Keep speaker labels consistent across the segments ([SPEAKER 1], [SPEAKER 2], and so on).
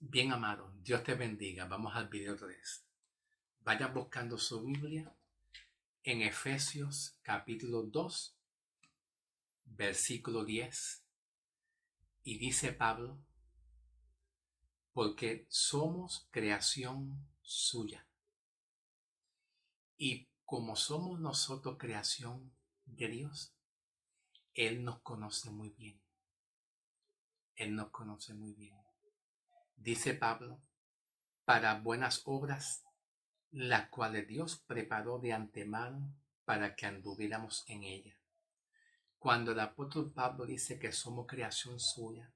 [SPEAKER 1] Bien, amado, Dios te bendiga. Vamos al video 3. Vayan buscando su Biblia en Efesios capítulo 2, versículo 10. Y dice Pablo, porque somos creación suya. Y como somos nosotros creación de Dios, Él nos conoce muy bien. Él nos conoce muy bien. Dice Pablo, para buenas obras, las cuales Dios preparó de antemano para que anduviéramos en ellas. Cuando el apóstol Pablo dice que somos creación suya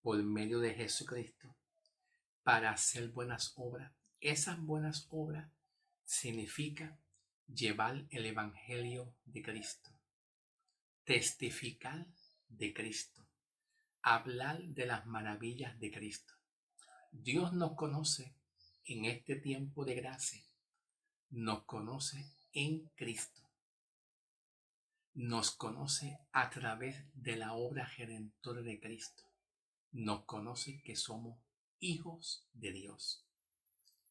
[SPEAKER 1] por medio de Jesucristo para hacer buenas obras, esas buenas obras significa llevar el evangelio de Cristo, testificar de Cristo, hablar de las maravillas de Cristo. Dios nos conoce en este tiempo de gracia, nos conoce en Cristo. Nos conoce a través de la obra redentora de Cristo. Nos conoce que somos hijos de Dios.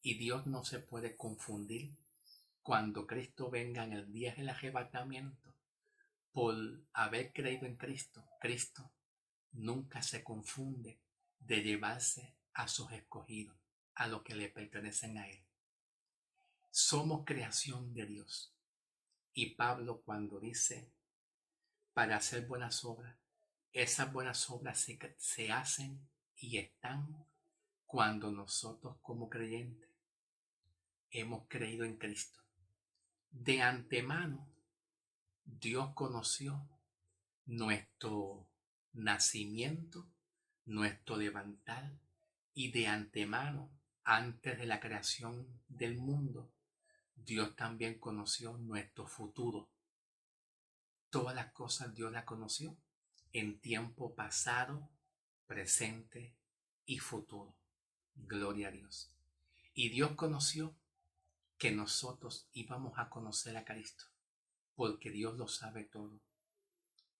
[SPEAKER 1] Y Dios no se puede confundir cuando Cristo venga en el día del arrebatamiento. Por haber creído en Cristo, Cristo nunca se confunde de llevarse a sus escogidos, a los que le pertenecen a Él. Somos creación de Dios. Y Pablo, cuando dice para hacer buenas obras, esas buenas obras se hacen y están cuando nosotros como creyentes hemos creído en Cristo. De antemano, Dios conoció nuestro nacimiento, nuestro levantar, y de antemano, antes de la creación del mundo, Dios también conoció nuestro futuro. Todas las cosas Dios las conoció en tiempo pasado, presente y futuro. Gloria a Dios. Y Dios conoció que nosotros íbamos a conocer a Cristo, porque Dios lo sabe todo.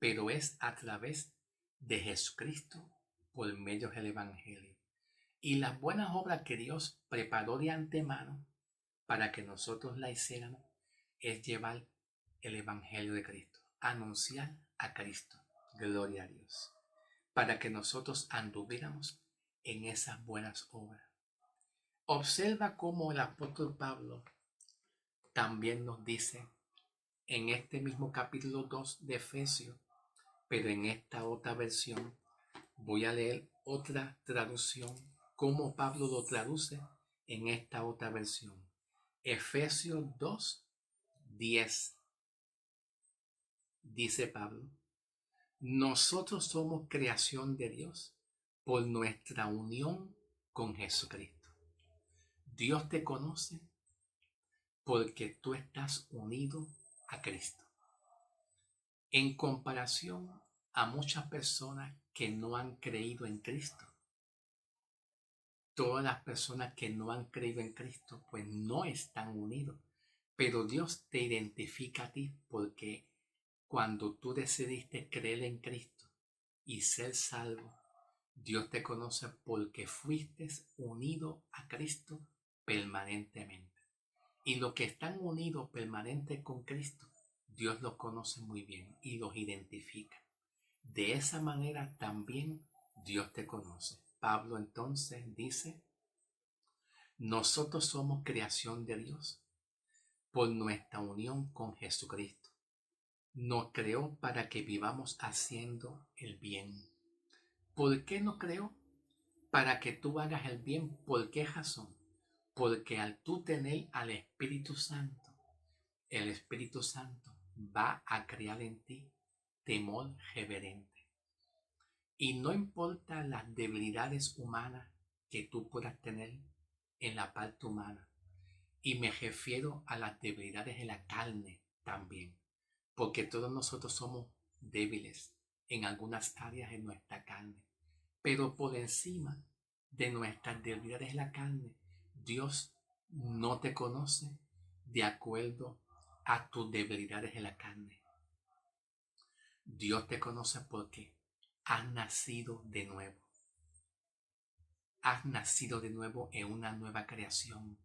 [SPEAKER 1] Pero es a través de Jesucristo por medio del Evangelio. Y las buenas obras que Dios preparó de antemano para que nosotros la hiciéramos es llevar el Evangelio de Cristo, anunciar a Cristo. Gloria a Dios. Para que nosotros anduviéramos en esas buenas obras. Observa cómo el apóstol Pablo también nos dice en este mismo capítulo 2 de Efesios, pero en esta otra versión. Voy a leer otra traducción, como Pablo lo traduce en esta otra versión. Efesios 2, 10. Dice Pablo, nosotros somos creación de Dios por nuestra unión con Jesucristo. Dios te conoce porque tú estás unido a Cristo. En comparación a muchas personas que no han creído en Cristo, todas las personas que no han creído en Cristo, pues no están unidos. Pero Dios te identifica a ti porque cuando tú decidiste creer en Cristo y ser salvo, Dios te conoce porque fuiste unido a Cristo permanentemente. Y los que están unidos permanente con Cristo, Dios los conoce muy bien y los identifica. De esa manera también Dios te conoce. Pablo entonces dice, nosotros somos creación de Dios por nuestra unión con Jesucristo. Nos creó para que vivamos haciendo el bien. ¿Por qué nos creó? Para que tú hagas el bien. ¿Por qué razón? Porque al tú tener al Espíritu Santo, el Espíritu Santo va a crear en ti temor reverente. Y no importa las debilidades humanas que tú puedas tener en la parte humana. Y me refiero a las debilidades de la carne también. Porque todos nosotros somos débiles en algunas áreas de nuestra carne. Pero por encima de nuestras debilidades de la carne, Dios no te conoce de acuerdo a tus debilidades de la carne. Dios te conoce porque has nacido de nuevo. has nacido de nuevo en una nueva creación.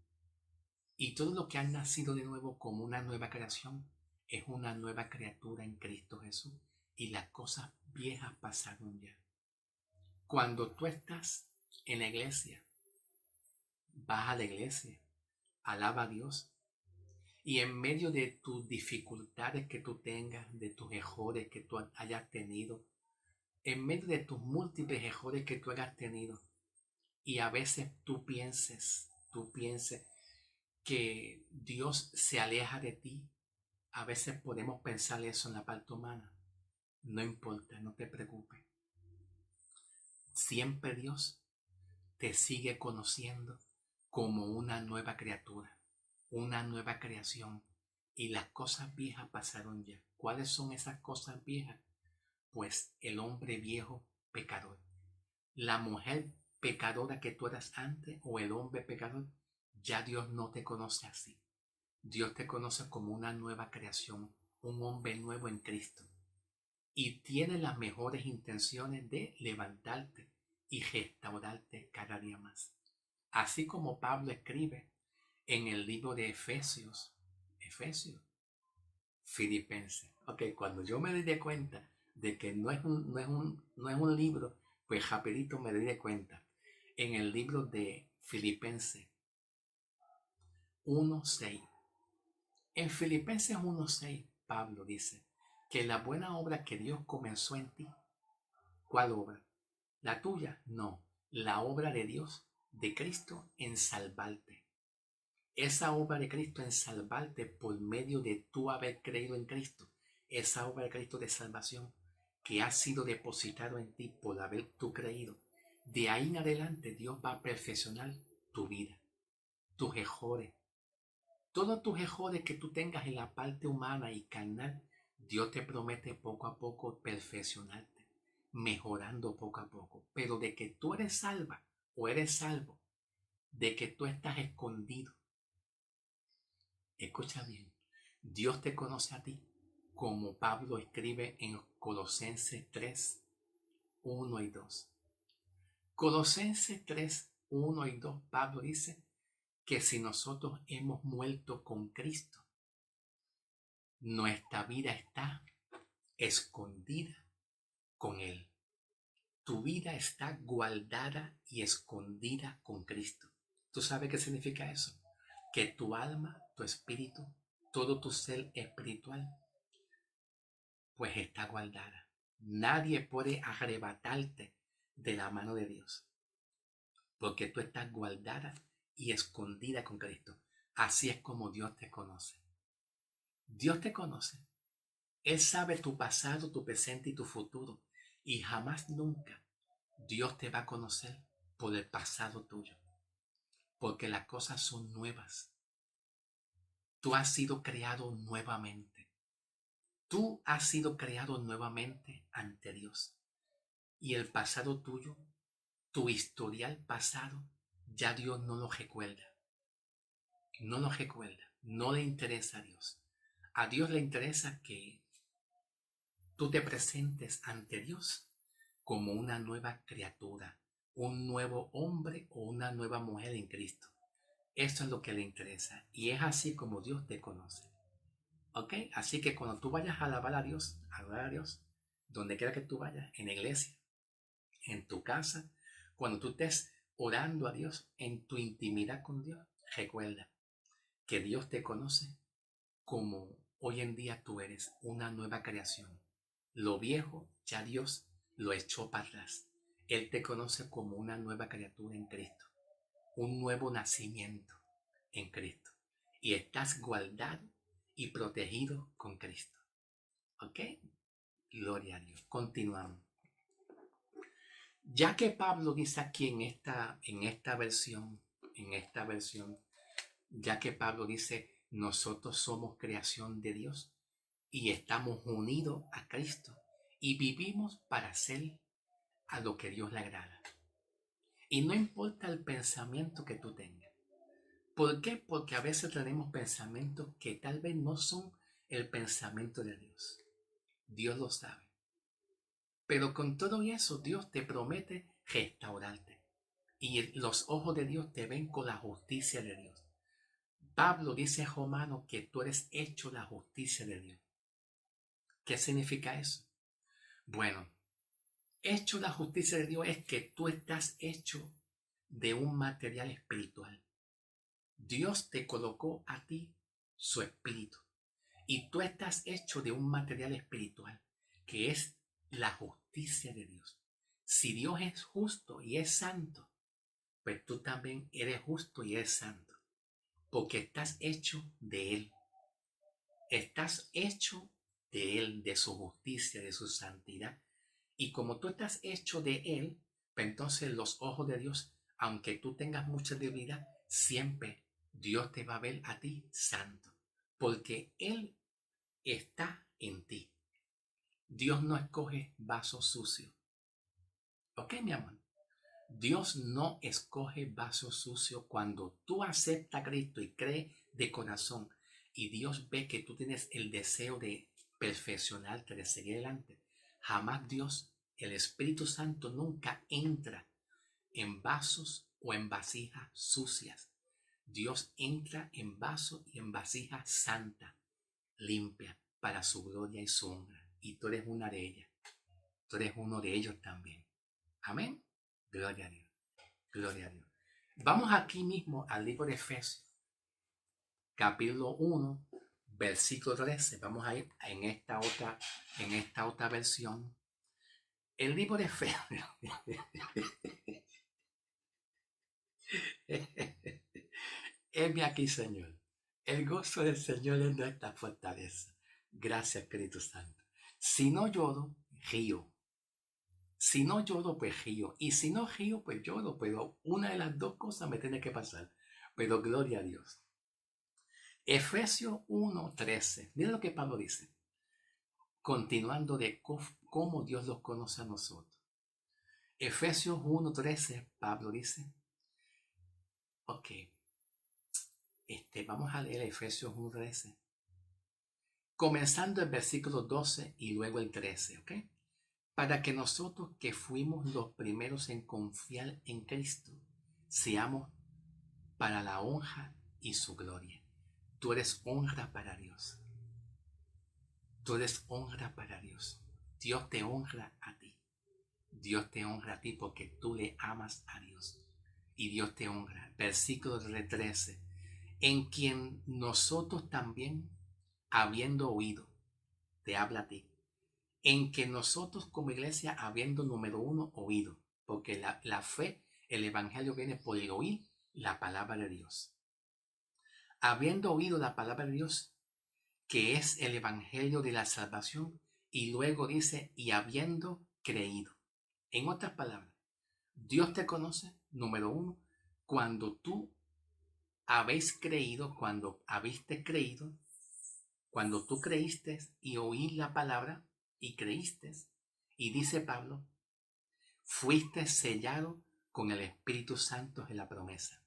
[SPEAKER 1] Y todo lo que has nacido de nuevo como una nueva creación es una nueva criatura en Cristo Jesús. Y las cosas viejas pasaron ya. Cuando tú estás en la iglesia, vas a la iglesia, alaba a Dios. Y en medio de tus dificultades que tú tengas, de tus errores que tú hayas tenido, en medio de tus múltiples errores que tú hayas tenido, y a veces tú pienses que Dios se aleja de ti, a veces podemos pensar eso en la parte humana. No importa, no te preocupes. Siempre Dios te sigue conociendo como una nueva criatura, una nueva creación. Y las cosas viejas pasaron ya. ¿Cuáles son esas cosas viejas? Pues el hombre viejo pecador, la mujer pecadora que tú eras antes o el hombre pecador, ya Dios no te conoce así. Dios te conoce como una nueva creación, un hombre nuevo en Cristo. Y tiene las mejores intenciones de levantarte y restaurarte cada día más. Así como Pablo escribe en el libro de Efesios, Filipenses. Ok, cuando yo me di cuenta de que no es un libro, pues rapidito me di cuenta. En el libro de Filipenses 1:6. En Filipenses 1:6, Pablo dice que la buena obra que Dios comenzó en ti, ¿cuál obra? ¿La tuya? No, la obra de Dios, de Cristo en salvarte. Esa obra de Cristo en salvarte por medio de tú haber creído en Cristo, esa obra de Cristo de salvación que ha sido depositado en ti por haber tú creído, de ahí en adelante Dios va a perfeccionar tu vida, tus errores, todos tus errores que tú tengas en la parte humana y carnal. Dios te promete poco a poco perfeccionarte, mejorando poco a poco. Pero de que tú eres salva o eres salvo, de que tú estás escondido, escucha bien, Dios te conoce a ti, como Pablo escribe en Colosenses 3:1 y 2. Colosenses 3:1 y 2, Pablo dice que si nosotros hemos muerto con Cristo, nuestra vida está escondida con Él. Tu vida está guardada y escondida con Cristo. ¿Tú sabes qué significa eso? Que tu alma, tu espíritu, todo tu ser espiritual, pues está guardada. Nadie puede arrebatarte de la mano de Dios, porque tú estás guardada y escondida con Cristo. Así es como Dios te conoce. Dios te conoce. Él sabe tu pasado, tu presente y tu futuro. Y jamás nunca Dios te va a conocer por el pasado tuyo, porque las cosas son nuevas. Tú has sido creado nuevamente. Tú has sido creado nuevamente ante Dios. Y el pasado tuyo, tu historial pasado, ya Dios no lo recuerda. No lo recuerda. No le interesa a Dios. A Dios le interesa que tú te presentes ante Dios como una nueva criatura, un nuevo hombre o una nueva mujer en Cristo. Eso es lo que le interesa. Y es así como Dios te conoce. ¿Ok? Así que cuando tú vayas a alabar a Dios, donde quiera que tú vayas, en la iglesia, en tu casa, cuando tú estés orando a Dios, en tu intimidad con Dios, recuerda que Dios te conoce como hoy en día tú eres, una nueva creación. Lo viejo ya Dios lo echó para atrás. Él te conoce como una nueva criatura en Cristo, un nuevo nacimiento en Cristo. Y estás guardado y protegido con Cristo. ¿Ok? Gloria a Dios. Continuamos. Ya que Pablo dice aquí en esta versión, ya que Pablo dice, nosotros somos creación de Dios y estamos unidos a Cristo y vivimos para hacer a lo que Dios le agrada. Y no importa el pensamiento que tú tengas. ¿Por qué? Porque a veces tenemos pensamientos que tal vez no son el pensamiento de Dios. Dios lo sabe. Pero con todo eso, Dios te promete restaurarte. Y los ojos de Dios te ven con la justicia de Dios. Pablo dice a Romanos que tú eres hecho la justicia de Dios. ¿Qué significa eso? Bueno, hecho la justicia de Dios es que tú estás hecho de un material espiritual. Dios te colocó a ti su espíritu. Y tú estás hecho de un material espiritual, que es la justicia de Dios. Si Dios es justo y es santo, pues tú también eres justo y eres santo, porque estás hecho de Él. Estás hecho de Él, de su justicia, de su santidad. Y como tú estás hecho de Él, pues entonces los ojos de Dios, aunque tú tengas mucha debilidad, siempre Dios te va a ver a ti santo, porque Él está en ti. Dios no escoge vasos sucios. ¿Ok, mi amor? Dios no escoge vasos sucios cuando tú aceptas a Cristo y crees de corazón y Dios ve que tú tienes el deseo de perfeccionarte, de seguir adelante. Jamás Dios, el Espíritu Santo, nunca entra en vasos o en vasijas sucias. Dios entra en vasos y en vasijas santas, limpias, para su gloria y su honra. Y tú eres una de ellas. Tú eres uno de ellos también. Amén. Gloria a Dios. Gloria a Dios. Vamos aquí mismo al libro de Efesios, capítulo 1, versículo 13. Vamos a ir en esta otra versión. El libro de Efesios. Heme aquí, Señor. El gozo del Señor es nuestra fortaleza. Gracias, Espíritu Santo. Si no lloro, río. Si no lloro, pues río. Y si no río, pues lloro. Pero una de las dos cosas me tiene que pasar. Pero gloria a Dios. Efesios 1:13. Mira lo que Pablo dice. Continuando de cómo Dios los conoce a nosotros. Efesios 1:13, Pablo dice. Ok. Vamos a leer Efesios 1:13. Comenzando el versículo 12 y luego el 13. Ok. Para que nosotros que fuimos los primeros en confiar en Cristo, seamos para la honra y su gloria. Tú eres honra para Dios. Tú eres honra para Dios. Dios te honra a ti. Dios te honra a ti porque tú le amas a Dios. Y Dios te honra. Versículo 13. En quien nosotros también, habiendo oído, te habla a ti. En que nosotros como iglesia, habiendo número uno, oído. Porque la fe, el evangelio viene por el oír la palabra de Dios. Habiendo oído la palabra de Dios, que es el evangelio de la salvación, y luego dice, y habiendo creído. En otras palabras, Dios te conoce, número uno, cuando tú habéis creído, cuando tú creíste y oí la palabra y creíste, y dice Pablo, fuiste sellado con el Espíritu Santo de la promesa.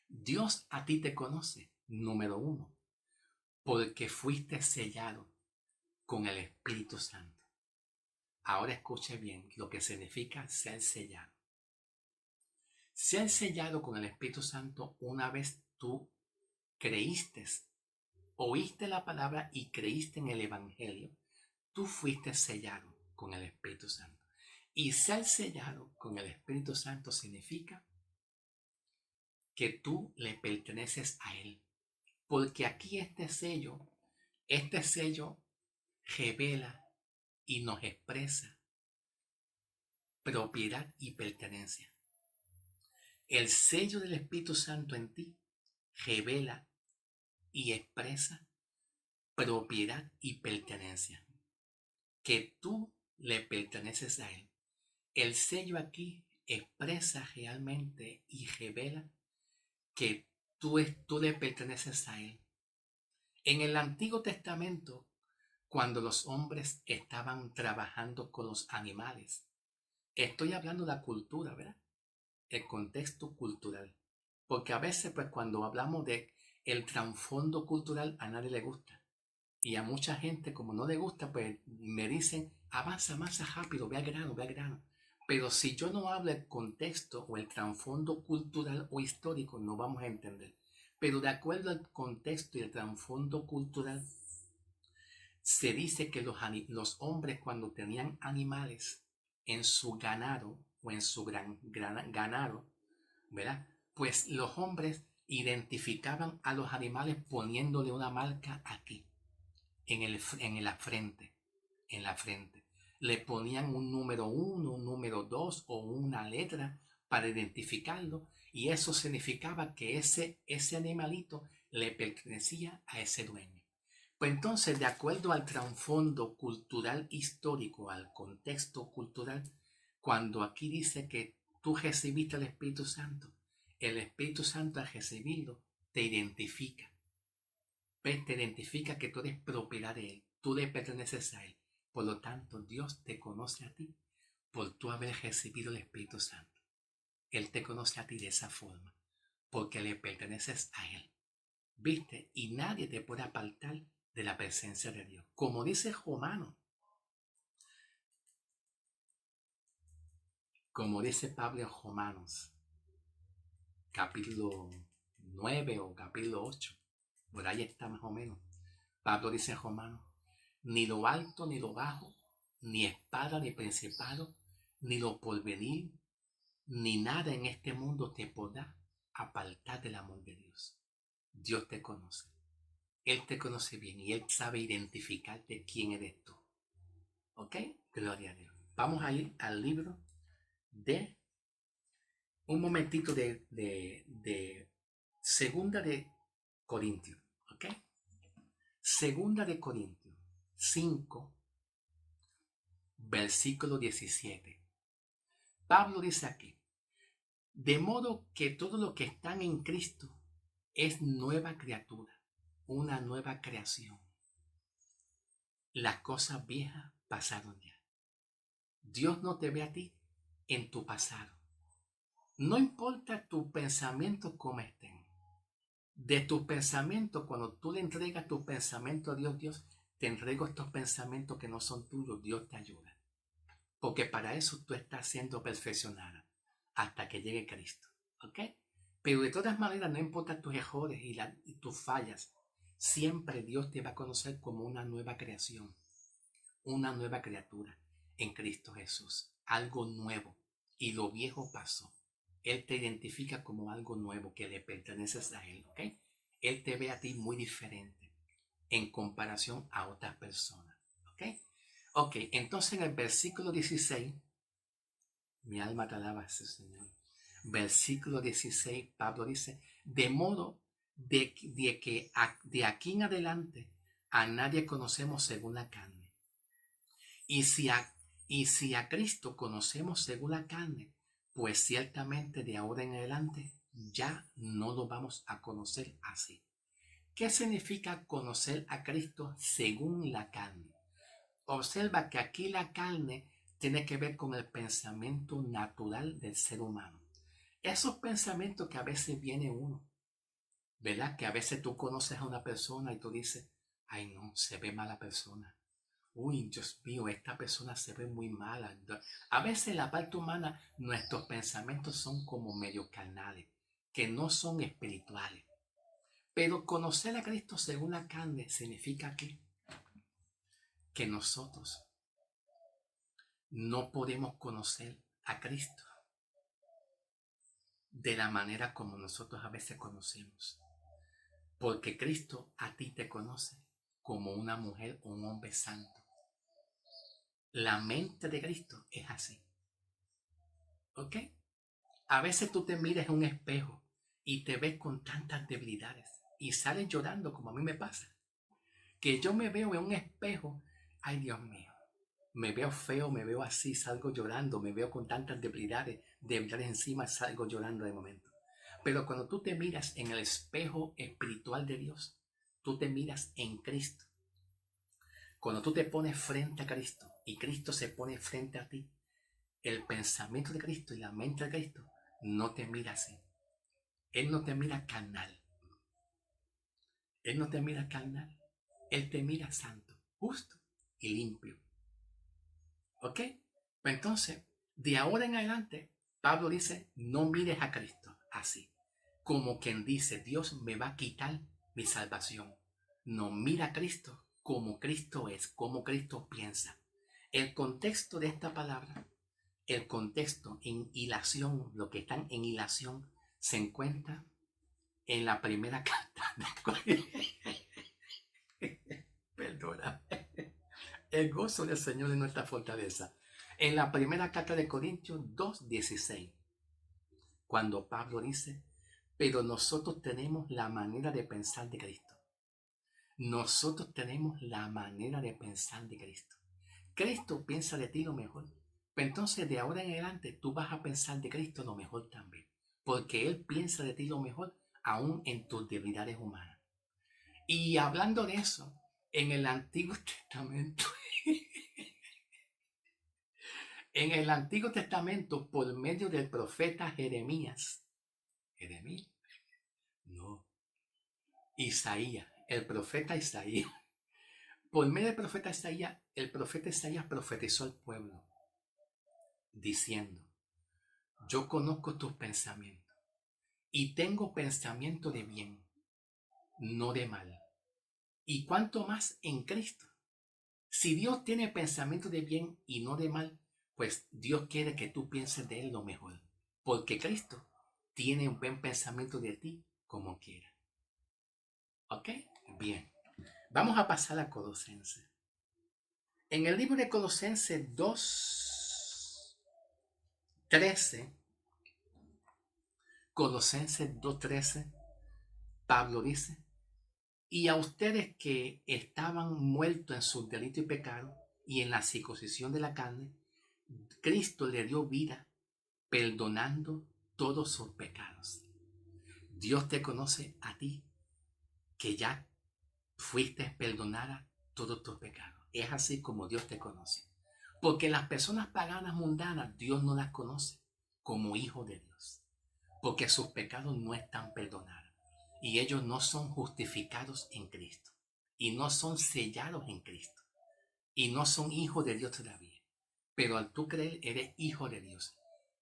[SPEAKER 1] Dios a ti te conoce, número uno, porque fuiste sellado con el Espíritu Santo. Ahora escuche bien lo que significa ser sellado. Ser sellado con el Espíritu Santo una vez tú creíste, oíste la palabra y creíste en el Evangelio, tú fuiste sellado con el Espíritu Santo. Y ser sellado con el Espíritu Santo significa que tú le perteneces a Él. Porque aquí este sello revela y nos expresa propiedad y pertenencia. El sello del Espíritu Santo en ti revela y expresa propiedad y pertenencia. Que tú le perteneces a Él. El sello aquí expresa realmente y revela que tú le perteneces a Él. En el Antiguo Testamento, cuando los hombres estaban trabajando con los animales, estoy hablando de la cultura, ¿verdad? El contexto cultural. Porque a veces, pues, cuando hablamos de el trasfondo cultural, a nadie le gusta. Y a mucha gente, como no le gusta, pues me dicen, avanza más rápido, ve al grano, ve al grano. Pero si yo no hablo el contexto o el trasfondo cultural o histórico, no vamos a entender. Pero de acuerdo al contexto y el trasfondo cultural, se dice que los hombres cuando tenían animales en su ganado o en su ganado, ¿verdad? Pues los hombres identificaban a los animales poniéndole una marca aquí, en la frente, en la frente. Le ponían un número 1, un número 2 o una letra para identificarlo y eso significaba que ese animalito le pertenecía a ese dueño. Pues entonces, de acuerdo al trasfondo cultural histórico, al contexto cultural, cuando aquí dice que tú recibiste el Espíritu Santo al recibirlo te identifica. Pues te identifica que tú eres propiedad de Él, tú le perteneces a Él. Por lo tanto, Dios te conoce a ti por tú haber recibido el Espíritu Santo. Él te conoce a ti de esa forma, porque le perteneces a Él. ¿Viste? Y nadie te puede apartar de la presencia de Dios. Como dice Romano, como dice Pablo en Romanos, capítulo 9 o capítulo 8, por ahí está más o menos. Pablo dice en Romanos, ni lo alto ni lo bajo, ni espada ni principado, ni lo porvenir, ni nada en este mundo te podrá apartar del amor de Dios. Dios te conoce. Él te conoce bien y Él sabe identificarte quién eres tú. ¿Ok? Gloria a Dios. Vamos a ir al libro de un momentito de Segunda de Corintios. ¿Ok? Segunda de Corintios 5, versículo 17. Pablo dice aquí, de modo que todo lo que están en Cristo es nueva criatura, una nueva creación. Las cosas viejas pasaron ya. Dios no te ve a ti en tu pasado. No importa tus pensamientos como estén. De tus pensamientos, cuando tú le entregas tu pensamiento a Dios, Dios, te entrego estos pensamientos que no son tuyos, Dios te ayuda. Porque para eso tú estás siendo perfeccionada hasta que llegue Cristo. ¿Ok? Pero de todas maneras, no importa tus errores y tus fallas, siempre Dios te va a conocer como una nueva creación, una nueva criatura en Cristo Jesús, algo nuevo. Y lo viejo pasó. Él te identifica como algo nuevo que le perteneces a Él. ¿Ok? Él te ve a ti muy diferente en comparación a otras personas. ¿Ok? Ok, entonces en el versículo 16, mi alma te alaba, Señor. Versículo 16, Pablo dice, de modo que de aquí en adelante a nadie conocemos según la carne. Y si a Cristo conocemos según la carne, pues ciertamente de ahora en adelante ya no lo vamos a conocer así. ¿Qué significa conocer a Cristo según la carne? Observa que aquí la carne tiene que ver con el pensamiento natural del ser humano. Esos pensamientos que a veces viene uno, ¿verdad? Que a veces tú conoces a una persona y tú dices, ay no, se ve mala persona. Uy, Dios mío, esta persona se ve muy mala. A veces la parte humana, nuestros pensamientos son como medio carnales, que no son espirituales. Pero conocer a Cristo según la carne significa que nosotros no podemos conocer a Cristo de la manera como nosotros a veces conocemos. Porque Cristo a ti te conoce como una mujer o un hombre santo. La mente de Cristo es así. ¿Ok? A veces tú te miras en un espejo y te ves con tantas debilidades y sales llorando como a mí me pasa. Que yo me veo en un espejo, ay Dios mío, me veo feo, me veo así, salgo llorando, me veo con tantas debilidades encima, salgo llorando de momento. Pero cuando tú te miras en el espejo espiritual de Dios, tú te miras en Cristo. Cuando tú te pones frente a Cristo y Cristo se pone frente a ti, el pensamiento de Cristo y la mente de Cristo no te mira así. Él no te mira carnal. Él no te mira carnal. Él te mira santo, justo y limpio. ¿Ok? Pues entonces, De ahora en adelante, Pablo dice, no mires a Cristo así, como quien dice, Dios me va a quitar mi salvación. No, mira a Cristo como Cristo es, como Cristo piensa. El contexto de esta palabra, el contexto en hilación, lo que están en hilación, se encuentra en la primera carta perdona, el gozo del Señor es nuestra fortaleza. En la primera carta de Corintios 2:16, cuando Pablo dice, pero nosotros tenemos la manera de pensar de Cristo. Nosotros tenemos la manera de pensar de Cristo. Cristo piensa de ti lo mejor. Pero entonces de ahora en adelante tú vas a pensar de Cristo lo mejor también. Porque Él piensa de ti lo mejor aún en tus debilidades humanas. Y hablando de eso, en el Antiguo Testamento, en el Antiguo Testamento, por medio del profeta Jeremías, no, Isaías, el profeta Isaías, por medio del profeta Isaías, el profeta Isaías profetizó al pueblo, diciendo, yo conozco tus pensamientos y tengo pensamiento de bien, no de mal. Y cuánto más en Cristo. Si Dios tiene pensamiento de bien y no de mal, pues Dios quiere que tú pienses de Él lo mejor. Porque Cristo tiene un buen pensamiento de ti como quiera. ¿Ok? Bien. Vamos a pasar a Colosenses. En el libro de Colosenses 2:13, Colosenses 2:13, Pablo dice, y a ustedes que estaban muertos en sus delitos y pecados y en la circuncisión de la carne, Cristo le dio vida perdonando todos sus pecados. Dios te conoce a ti, que ya fuiste perdonada todos tus pecados. Es así como Dios te conoce. Porque las personas paganas mundanas, Dios no las conoce como hijos de Dios. Porque sus pecados no están perdonados. Y ellos no son justificados en Cristo. Y no son sellados en Cristo. Y no son hijos de Dios todavía. Pero al tú creer, eres hijo de Dios.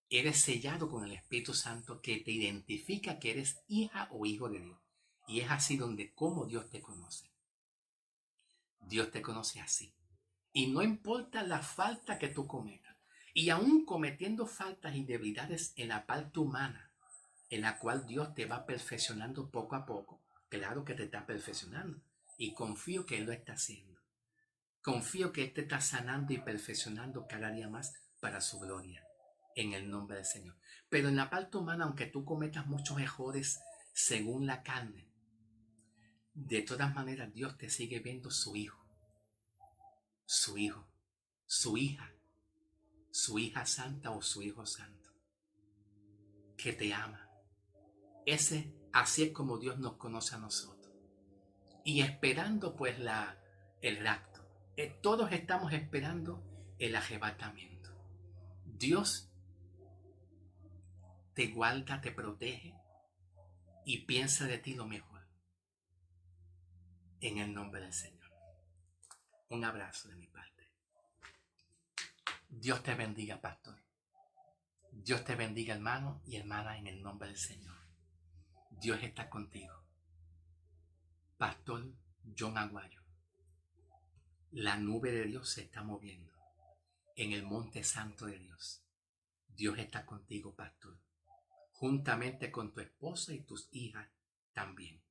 [SPEAKER 1] Eres sellado con el Espíritu Santo que te identifica que eres hija o hijo de Dios. Y es así donde como Dios te conoce. Dios te conoce así. Y no importa la falta que tú cometas. Y aún cometiendo faltas y debilidades en la parte humana, en la cual Dios te va perfeccionando poco a poco. Claro que te está perfeccionando. Y confío que Él lo está haciendo. Confío que Él te está sanando y perfeccionando cada día más para su gloria. En el nombre del Señor. Pero en la parte humana, aunque tú cometas muchos errores según la carne, de todas maneras Dios te sigue viendo su hijo, su hijo, su hija santa o su hijo santo, que te ama. Así es como Dios nos conoce a nosotros. Y esperando pues el rapto. Todos estamos esperando el arrebatamiento. Dios te guarda, te protege y piensa de ti lo mejor. En el nombre del Señor. Un abrazo de mi parte. Dios te bendiga, pastor. Dios te bendiga, hermano y hermana, en el nombre del Señor. Dios está contigo. Pastor John Aguayo. La nube de Dios se está moviendo en el monte santo de Dios. Dios está contigo, pastor. Juntamente con tu esposa y tus hijas también.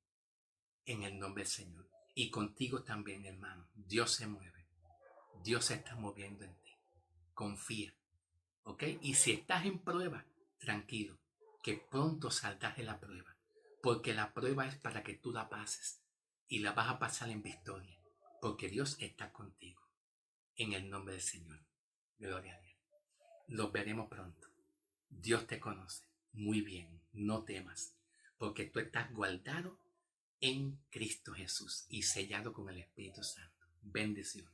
[SPEAKER 1] En el nombre del Señor. Y contigo también, hermano. Dios se mueve. Dios se está moviendo en ti. Confía. ¿Ok? Y si estás en prueba, tranquilo, que pronto saldrás de la prueba, porque la prueba es para que tú la pases y la vas a pasar en victoria, porque Dios está contigo. En el nombre del Señor. Gloria a Dios. Los veremos pronto. Dios te conoce muy bien. No temas, porque tú estás guardado en Cristo Jesús y sellado con el Espíritu Santo. Bendiciones.